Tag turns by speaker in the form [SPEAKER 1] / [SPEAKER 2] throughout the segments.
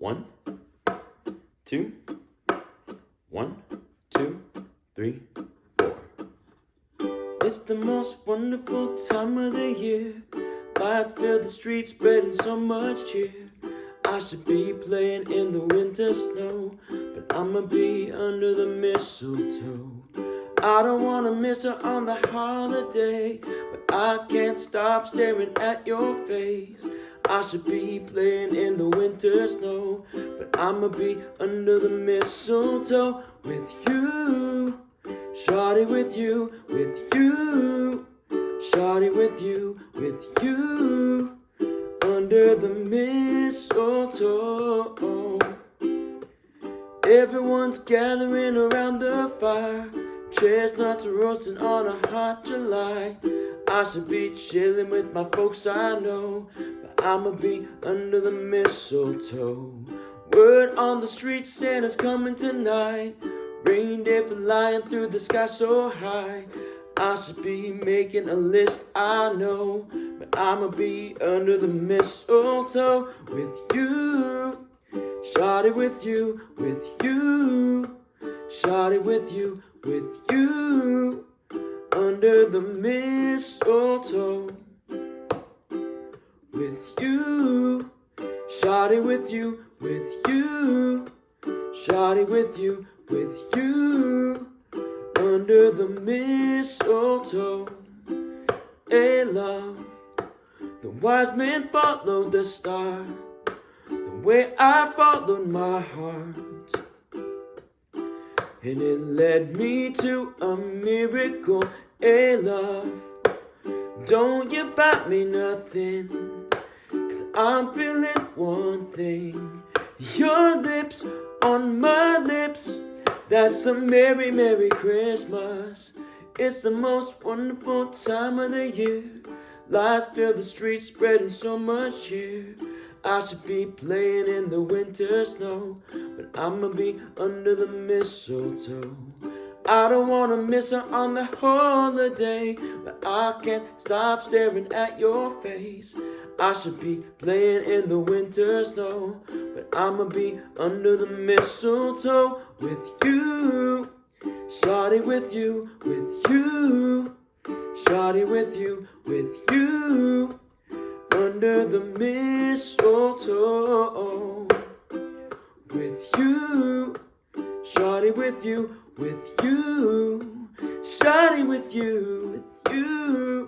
[SPEAKER 1] 1, 2, 1, 2, 3, 4. It's the most wonderful time of the year. Lights fill the streets, spreading so much cheer. I should be playing in the winter snow, but I'ma be under the mistletoe. I don't wanna miss her on the holiday, but I can't stop staring at your face. I should be playing in the winter snow, but I'ma be under the mistletoe with you. Shawty, with you, with you. Shawty, with you, with you. Under the mistletoe. Everyone's gathering around the fire. Chestnuts roasting on a hot July. I should be chilling with my folks I know, but I'ma be under the mistletoe. Word on the street, Santa's coming tonight. Reindeer flying through the sky so high. I should be making a list, I know, but I'ma be under the mistletoe with you. Shawty, with you, with you. Shawty, with you, with you. Under the mistletoe with you. Shawty, with you, with you. Shawty, with you, with you. Under the mistletoe. Hey love, the wise men followed the star, the way I followed my heart, and it led me to a miracle. Hey love, don't you buy me nothing, 'cause I'm feeling one thing. Your lips on my lips, that's a merry, merry Christmas. It's the most wonderful time of the year. Lights fill the streets, spreading so much cheer. I should be playing in the winter snow, but I'ma be under the mistletoe. I don't wanna miss her on the holiday, but I can't stop staring at your face. I should be playing in the winter snow, but I'ma be under the mistletoe with you. Shawty, with you, with you. Shawty, with you, with you. Under the mistletoe with you. Shawty, with you, with you. Shawty, with you, with you.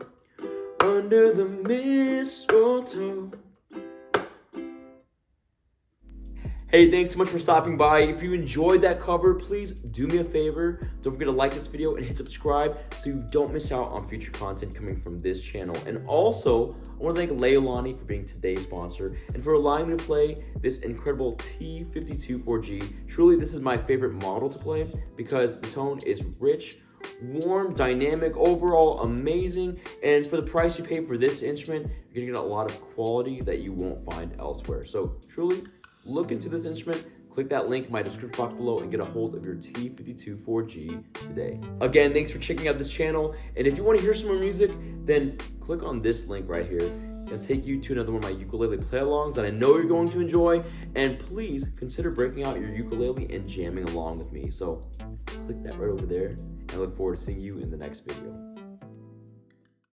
[SPEAKER 1] Under the mistletoe. Hey, thanks so much for stopping by. If you enjoyed that cover, please do me a favor. Don't forget to like this video and hit subscribe so you don't miss out on future content coming from this channel. And also, I want to thank Leolani for being today's sponsor and for allowing me to play this incredible T52 4G. Truly, this is my favorite model to play because the tone is rich, warm, dynamic, overall amazing. And for the price you pay for this instrument, you're gonna get a lot of quality that you won't find elsewhere. So truly, look into this instrument, click that link in my description box below and get a hold of your T52 4G today. Again, thanks for checking out this channel. And if you want to hear some more music, then click on this link right here. It'll take you to another one of my ukulele play-alongs that I know you're going to enjoy. And please consider breaking out your ukulele and jamming along with me. So click that right over there. And I look forward to seeing you in the next video.